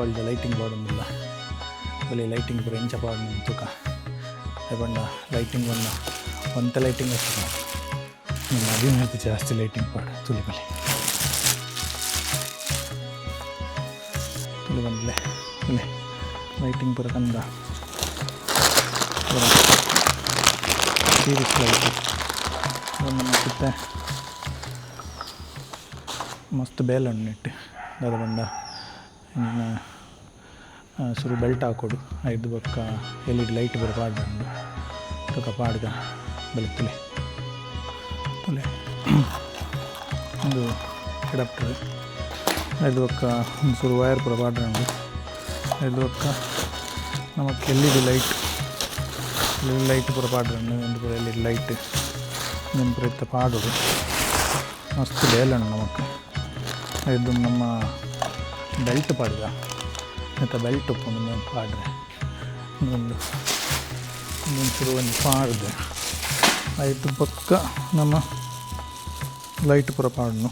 ದೀಪಾವಳಿದ lighting ಪಾಡೊಂದಿಲ್ಲ ಬಲಿ lighting ಪೂರ ಎಂಚ ಪಾಡು ತೂಕ ಪಂಡ ಲೈಟಿಂಗ್ ಒಂತ ಲೈಟಿಂಗ್ ಅಷ್ಟು ನಿಮ್ಮ ಮದುವೆ ಜಾಸ್ತಿ ಲೈಟಿಂಗ್ ಪಾಡು ತುಲಿ ಬಲಿ ತುಲಿ ಬಂದಿಲ್ಲ ತುಲಿ ಲೈಟಿಂಗ್ ಪೂರ ಕಂದ ಸೀರೀಸ್ ಲೈಟ್ ಮತ್ತೆ ಮಸ್ತ್ ಬೇಲೆ ಉಂಟು ದಾದ ಬಂದ ಇನ್ನು ಸುರು ಬೆಲ್ಟ್ ಹಾಕೋಡು ಐದು ಬೊಕ್ಕ LED ಲೈಟ್ ಬರೋ ಪಾಡ್ದು ಉಂಡು ತೂಕ ಪಾಡ್ಗ ಬೆಳತುಲೆ ತುಲೆ ಒಂದು ಅಡಾಪ್ಟರ್ ಐದು ಬೊಕ್ಕ ಒಂದು ಸುರು ವೈರ್ ಪೂರ ಪಾಡ್ದು ಉಂಡು ಐದು ಬೊಕ್ಕ ನಮಕ್ LED ಲೈಟ್ ಪೂರ ಪಾಡ್ದು ಉಂಡು ಎಂದು ಪೂರ LED ಲೈಟ್ ನೆನ್ ಪೂರ ಇತ್ತ ಪಾಡೋಡು ಮಸ್ತ್ ಬೇಲೆ ಉಂಡು ನಮಕ್ ಇದು ನಮ್ಮ ಬೆಲ್ಟ್ ಪಾಡ್ಗ ಮತ್ತು ಬೆಲ್ಟ್ ಉಪ್ಪುಂಡು ಮೇಲೆ ಪಾಡ್ರೆ ಒಂದು ಶುರು ಒಂದು ಪಾಡ್ದೆ ಐದು ಪಕ್ಕ ನಮ್ಮ ಲೈಟ್ ಪೂರ ಪಾಡ್ನು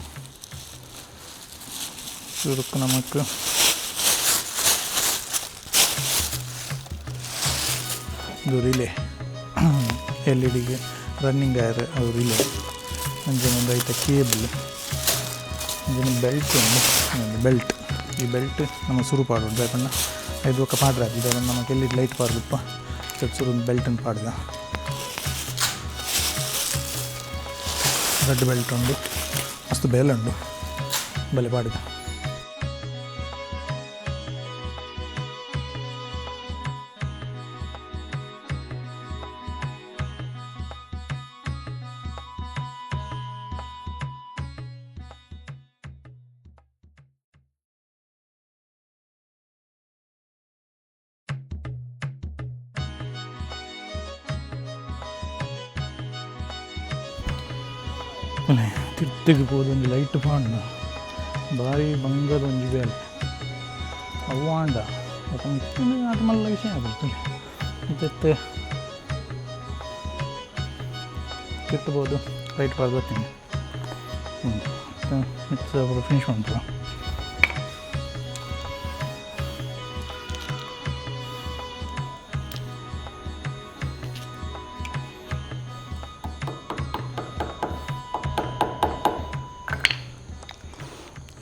ಶುರುಕ್ಕೆ ನಮಕ್ ಇದು ರಿಲೇ LED ರನ್ನಿಂಗ್ ವೈರ್ ಅವು ರಿಲೇ ಅಂಜನೊಂದು ಐತೆ ಕೇಬಲ್ ಅಂಜನ ಬೆಲ್ಟ್ ಉಂಡು ಬೆಲ್ಟ್ ಈ ಬೆಲ್ಟ್ ನಮ್ಮ ಸುರು ಪಾಡು ಬೇಕಂಡ ಐದು ಒಕ್ಕ ಪಾಡ್ರೆ ಆಗಿದೆ ನಮಗೆ LED ಲೈಟ್ ಪಾಡ್ದಪ್ಪ ಸುರು ಒಂದು ಬೆಲ್ಟನ್ನು ಪಾಡ್ದ ರೆಡ್ ಬೆಲ್ಟ್ ಉಂಡು ಮಸ್ತ್ ಬೇಲೆ ಉಂಡು ಬೆಲೆ ಪಾಡ್ದ ತಿರ್ತಿಗೆ ಹೋದೊಂದು ಲೈಟ್ ಪಾಂಡು ಭಾರಿ ಬಂಗದ ಒಂಜಿ ಬೇಲೆ ಅವ್ವಾಂಡ ಅದು ಮಲ್ಲ ವಿಷಯ ಆಗುತ್ತೆ ಮತ್ತೆ ತಿರ್ತಬೋದು ಲೈಟ್ ಪಾಡ್ತೀನಿ ಮಿಕ್ಸ್ ಫಿನಿಶ್ ಉಂಟು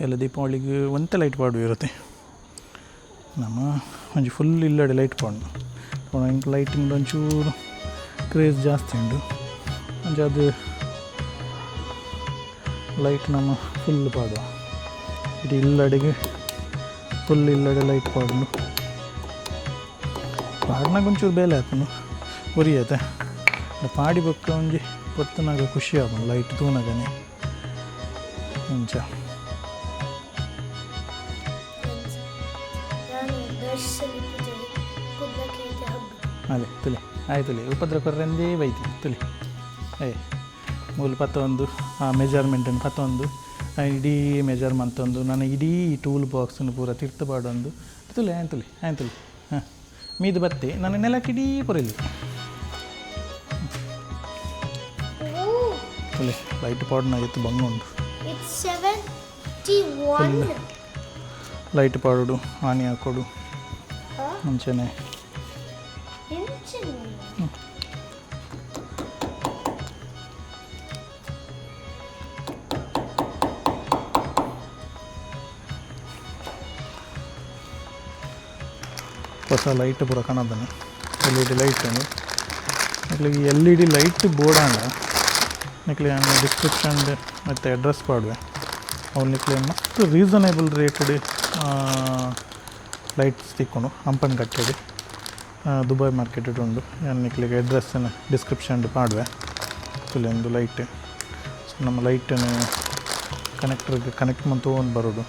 ಎಲ್ಲ ದೀಪಾವಳಿಗೆ ಒಂತೆ ಲೈಟ್ ಪಾಡು ಇರುತ್ತೆ ನಮ್ಮ ಒಂಜಿ ಫುಲ್ ಇಲ್ಲಡೆ ಲೈಟ್ ಪಾಡು ಇಂಕ ಲೈಟಿಂಗ್ ಒಂಚೂರು ಕ್ರೇಜ್ ಜಾಸ್ತಿ ಉಂಡು ಅಂಚ ಅದು ಲೈಟ್ ನಮ್ಮ ಫುಲ್ ಪಾಡುವ ಇಡೀ ಇಲ್ಲಡೆಗೆ ಫುಲ್ ಇಲ್ಲಡೆ ಲೈಟ್ ಪಾಡು ಪಾಡ್ನಾಗ ಒಂಚೂರು ಬೇಲೆ ಹಾಕೊಂಡು ಉರಿಯತ್ತೆ ಪಾಡಿ ಬೊಕ್ಕ ಒಂಜಿ ಪೊತ್ತನಾಗ ಖುಷಿ ಆಗೋಣ ಲೈಟ್ ತೂನಾಗನೆ ಅಂಚ ಅದೇ ತುಲಿ ಆಯ್ತು ತುಲಿ ಉಪದ್ರ ಕೊರ್ರೆಂದೇ ಬೈತಿ ತುಲಿ ಮೂಲ ಪತ್ತೊಂದು ಆ ಮೆಜರ್ಮೆಂಟನ್ನು ಪತ್ತೊಂದು ಇಡೀ ಮೆಜರ್ ಮಂತೊಂದು ನಾನು ಇಡೀ ಟೂಲ್ ಬಾಕ್ಸನ್ನು ಪೂರ ತಿರ್ತಪಾಡೊಂದು ತುಲಿ ಆಯ್ತು ಹಾಂ ಮೀದು ಬತ್ತೆ ನನ್ನ ನೆಲಕ್ಕೆ ಇಡೀ ಪುರಿಲಿ ತುಲಿ ಲೈಟ್ ಪಾಡ್ನ ಎತ್ತು ಬಂಗುಂಡು ಲೈಟ್ ಪಾಡೋಡು ಆನಿ ಹಾಕೋಡು ಮುಂಚೆನೆ ಹೊಸ ಲೈಟ್ ಪೂರ ಕಾಣದಾನೆ LED ಲೈಟ್ ನಕ್ಲಿಗೆ LED ಲೈಟ್ ಬೋರ್ಡ್ ಆಂಡ ನಕ್ಲಿ ಡಿಸ್ಕ್ರಿಪ್ಷನ್ ಮತ್ತು ಅಡ್ರೆಸ್ ಪಾಡುವೆ ಅವ್ರು ನಿಕ್ಲಿ ಮತ್ತು ರೀಸನೇಬಲ್ ರೇಟೆಡ್ ಲೈಟ್ಸ್ ತಿಕ್ಕೊಂಡು ಹಂಪನ್ ಕಟ್ಟೆಡು ದುಬೈ ಮಾರ್ಕೆಟ್ ಉಂಡು ನಿಕ್ಲಿಗೆ ಅಡ್ರೆಸ್ಸನ್ನು ಡಿಸ್ಕ್ರಿಪ್ಷನ್ ಪಾಡುವೆ ಒಂದು ಲೈಟ್ ಸೊ ನಮ್ಮ ಲೈಟನ್ನು ಕನೆಕ್ಟ್ರಿಗೆ ಕನೆಕ್ಟ್ ಮಂತು ಒಂದು ಬರೋದು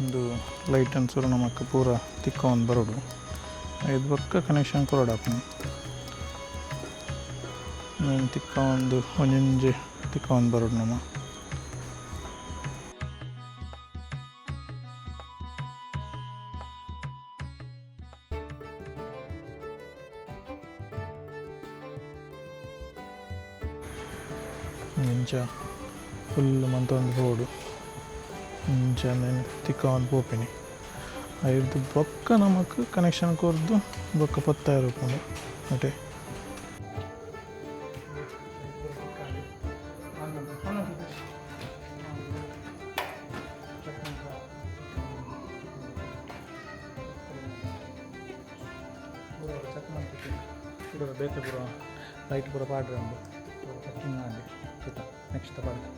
ಒಂದು ಲೈಟ್ ಅನ್ಸರು ನಮಕ್ಕೆ ಪೂರ ತಿಕ್ಕ ಒಂದು ಬರೋಡು ಐದು ಪಕ್ಕ ಕನೆಕ್ಷನ್ ಕೊರೋಡಪ್ಪ నేను తిక్క ಒಂದು ಒಂಜೊಂಜಿ ತಿಕ್ಕ ಒಂದು ಬರೋಡು ನಮ್ಮ ಇಂಚ ಫುಲ್ ಮಂತೊಂದು ರೋಡು ಇಂಚ ತಿಕ್ಕವನ್ ಪೋಪಿನಿ ಐದು ಬೊಕ್ಕ ನಮಕ್ ಕನೆಕ್ಷನ್ ಕೊರ್ದು ಬೊಕ್ಕ 10,000 ರೂಪಾಯಿ ಅಟೆ ಬೇಕೆ ಪೂರ ಲೈಟ್ ಪೂರ ಪಾಡ್ರೆ ಉಂಡು ಚೆಕ್ಕಿಂಗ್ ಮಾಡಿ ನೆಕ್ಸ್ಟ್ ಪಾಡ್ರೆ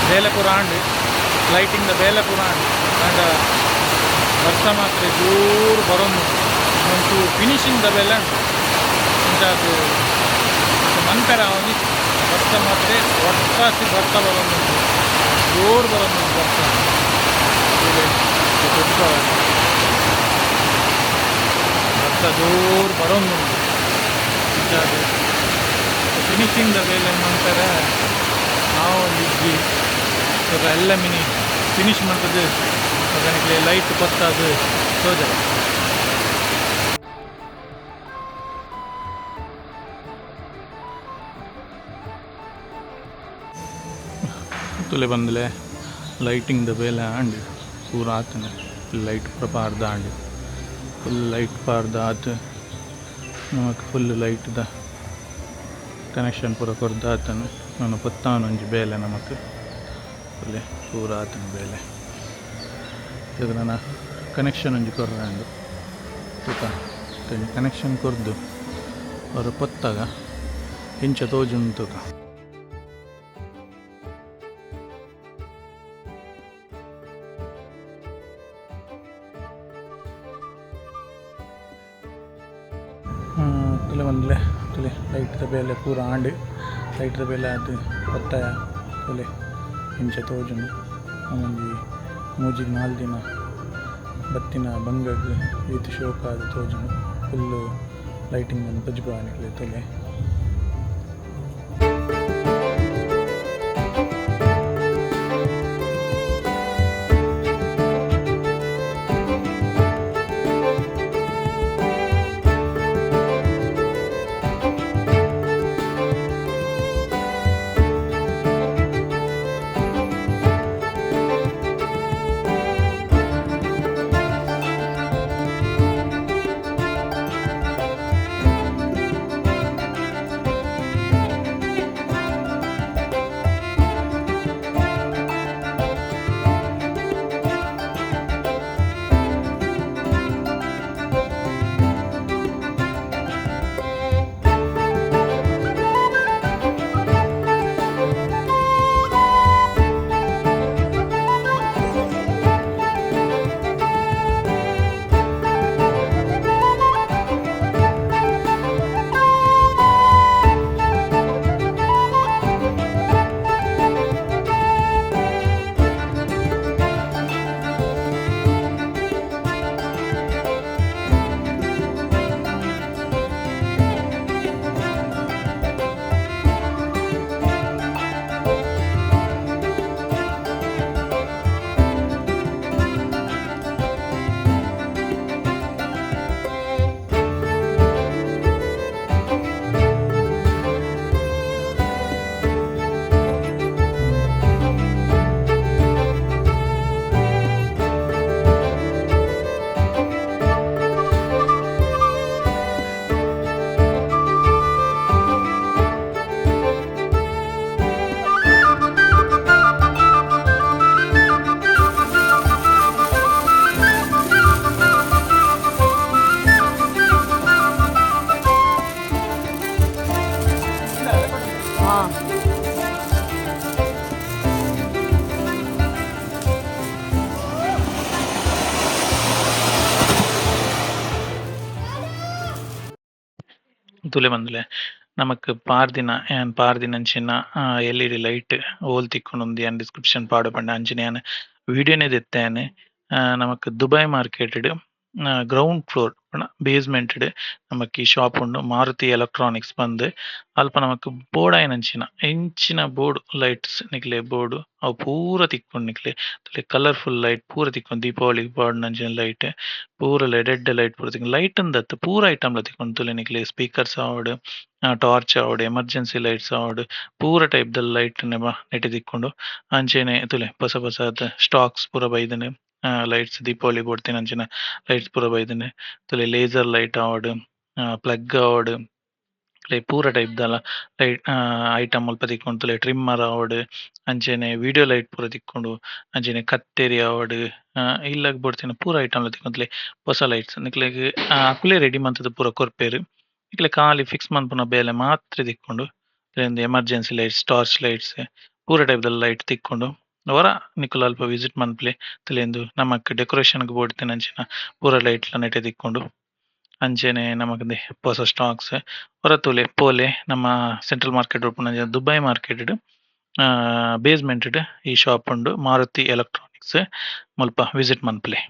ಬೇಲೆ ಪೂರ ಆಂಡ್ ಲೈಟಿಂಗ್ ಬೇಲೆ ಪೂರ ಆಂಡ್ ಆಂಡ ವರ್ಷ ಮಾತ್ರ ಜೋರು ಬರೋದು ಒಂದು ಫಿನಿಶಿಂಗ್ ಬೇಲೆ ಅದು ಮಂತರ ಅವನಿ ವರ್ಷ ಮಾತ್ರ ಒಟ್ಟಾಸಿ ಬರ್ತಾ ಬರೋದು ಜೋರು ಬರೋದು ವರ್ಷ ವರ್ಷ ಜೋರು ಬರೋದು ಅದು ಫಿನಿಶಿಂಗ್ ಬೇಲೆ ಅಂತಾರೆ ನಾವು ಮೂಜಿ ಎಲ್ಲ ಮಿನಿ ಫಿನಿಶ್ ಮಾಡ್ತದೆ ಅದಕ್ಕೆ ಲೈಟ್ ಪತ್ತಾದು ತೋಜಲ್ಲ. ತುಲೆ ಬಂದಲೆ ಲೈಟಿಂಗ್ ದ ಬೇಲೆ ಆಂಡಿ ಪೂರ ಆತನೆ ಲೈಟ್ ಪೂರ ಪಾರ್ದ ಆಂಡಿ ಫುಲ್ ಲೈಟ್ ಪಾರ್ದ ಆತು ನಮಕ್ ಫುಲ್ ಲೈಟ್ ದ ಕನೆಕ್ಷನ್ ಪೂರ ಕೊರ್ದ ಆತನು ನಾನು ಪತ್ತಾನು ಒಂಜಿ ಬೇಲೆ ನಮಕ್ ಫುಲ್ಲೆ ಪೂರ ಆತನ ಬೇಲೆ ಈಗ ನನ್ನ ಕನೆಕ್ಷನ್ ಒಂಜಿ ಕೊರ್ರಂಡು ತೂಕ ಕನೆಕ್ಷನ್ ಕೊರ್ದು ಅವರು ಪತ್ತಾಗ ಇಂಚ ತೋಜುಂಡು ತೂಕ ತುಲೆ ಬಂದಲೆ ತುಲೆ ಲೈಟ್ದ ಬೇಲೆ ಪೂರ ಆಂಡು ಲೈಟ್ದ ಬೇಲೆ ಅದು ಪತ್ತಾಯ ತುಲೆ ಇಂಚ ತೋಜುಂಡು ಒಂಜಿ ಮೂಜಿಗೆ 4 ದಿನ ಬತ್ತಿನ ಬಂಗಗ್ ಈತ್ ಶೋಕ ಅದು ತೋಜುಂಡು ಫುಲ್ಲು ಲೈಟಿಂಗ್ ಒಂದು ಬಜ್ಬಾನಿಕ್ಲೆ ತುಲೆ ತುಲೆ ಬಂದುಲೆ ನಮಕ್ ಪಾರ್ದಿನಂಚಿನ LED ಲೈಟ್ ಓಲ್ ತಿಕ್ಕೊಂಡು ಯಾನ್ ಡಿಸ್ಕ್ರಿಪ್ಷನ್ ಪಾಡು ಪಂಡ ಅಂಚಿನ ಯಾನ್ ವಿಡಿಯೋನೇ ದೆತ್ತಾನೆ. ನಮಕ್ Dubai market ground floor basement ನಮಕ್ ಈ ಶಾಪ್ ಉಂಡು ಮಾರುತಿ ಎಲೆಕ್ಟ್ರಾನಿಕ್ಸ್ ಬಂದ್ ಅಲ್ಪ ನಮಕ್ ಬೋರ್ಡ್ ಆಯ್ನಂಚಿನ ಎಂಚಿನ ಬೋರ್ಡ್ ಲೈಟ್ಸ್ ನಿಕ್ಲೆ ಬೋರ್ಡ್ ಅವು ಪೂರ ತಿಕ್ಕೊಂಡು ನಿಕ್ಲೆ ಕಲರ್ಫುಲ್ ಲೈಟ್ ಪೂರ ತಿಕ್ಕೊಂಡು ದೀಪಾವಳಿ ಪಾಡ್ನಂಚಿನ ಲೈಟ್ ಪೂರ ರೆಡ್ ಲೈಟ್ ಪೂರ ತಿಕ್ಕೊಂಡು ಲೈಟ್ ಅಂದತ್ತು ಪೂರ ಐಟಮ್ಲ ತಿಕ್ಕೊಂಡು ತುಲೆ ನಿಕ್ಲೆ ಸ್ಪೀಕರ್ಸ್ ಆವಡ್ ಟಾರ್ಚ್ ಆವಡ್ ಎಮರ್ಜೆನ್ಸಿ ಲೈಟ್ಸ್ ಆವಡ್ ಪೂರ ಟೈಪ್ ದ ಲೈಟ್ ನೆಟೆ ತಿಕ್ಕೊಂಡು ಅಂಚೆನೆ ತುಲೆ ಹೊಸ ಹೊಸ ಸ್ಟಾಕ್ಸ್ ಪೂರ ಬೈದನೆ ಲೈಟ್ಸ್ ದೀಪಾವಳಿ ಬೋಡ್ತಿನ ಅಂಚಿನ ಲೈಟ್ಸ್ ಪೂರ ಬೈದನೆ ತುಲೆ ಲೇಸರ್ ಲೈಟ್ ಆವಡ್ ಪ್ಲಗ್ ಆವಡ್ ಪೂರ ಟೈಪ್ ದಲ ಲೈಟ್ ಐಟಮ್ ಅಲ್ಪ ತಿಕ್ಕೊಂಡು ತುಲೆ ಟ್ರಿಮ್ಮರ್ ಆವಡ್ ಅಂಚೆನೆ ವಿಡಿಯೋ ಲೈಟ್ ಪೂರ ತಿಕ್ಕೊಂಡು ಅಂಚೆನೆ ಕತ್ತೇರಿ ಆವಡ್ ಇಲ್ಲಾಗ ಬೋಡ್ತಿನ ಪೂರ ಐಟಮ್ ತಿಕ್ಕೊಂತಲೆ ಹೊಸ ಲೈಟ್ಸ್ ನಿಕ್ಲೆಗ್ ಅಕುಲೆ ರೆಡಿ ಮಂತದ ಪೂರ ಕೊರ್ಪೇರು ನಿಕ್ಲೆ ಖಾಲಿ ಫಿಕ್ಸ್ ಮನ್ಪುನ ಬೇಲೆ ಮಾತ್ರ ತಿಕ್ಕೊಂಡು ಎಮರ್ಜೆನ್ಸಿ ಲೈಟ್ಸ್ ಟಾರ್ಚ್ ಲೈಟ್ಸ್ ಪೂರ ಟೈಪ್ ದ ಲೈಟ್ ತಿಕ್ಕೊಂಡು ಹೊರ ನಿಕುಲು ಅಲ್ಪ ವಿಸಿಟ್ ಮನ್ಪ್ಲೆ ತಿಳಿಯಂದು ನಮಕ್ ಡೆಕೋರೇಷನ್ ಬೋಡ್ತಿನ ಅಂಚಿನ ಪೂರ ಲೈಟ್ಲ ನೆಟೆ ತಿಕ್ಕೊಂಡು ಅಂಚೆನೆ ನಮಕ್ ಹೊಸ ಸ್ಟಾಕ್ಸ್ ಹೊರ ತುಲೆ ಪೋಲೆ ನಮ್ಮ ಸೆಂಟ್ರಲ್ ಮಾರ್ಕೆಟ್ ಉಳ್ಪುನ ದುಬೈ ಮಾರ್ಕೆಟ್ ಬೇಸ್ಮೆಂಟ್ ಈ ಶಾಪ್ ಉಂಡು ಮಾರುತಿ ಎಲೆಕ್ಟ್ರಾನಿಕ್ಸ್ ಮುಲ್ಪ ವಿಸಿಟ್ ಮನ್ಪ್ಲೆ.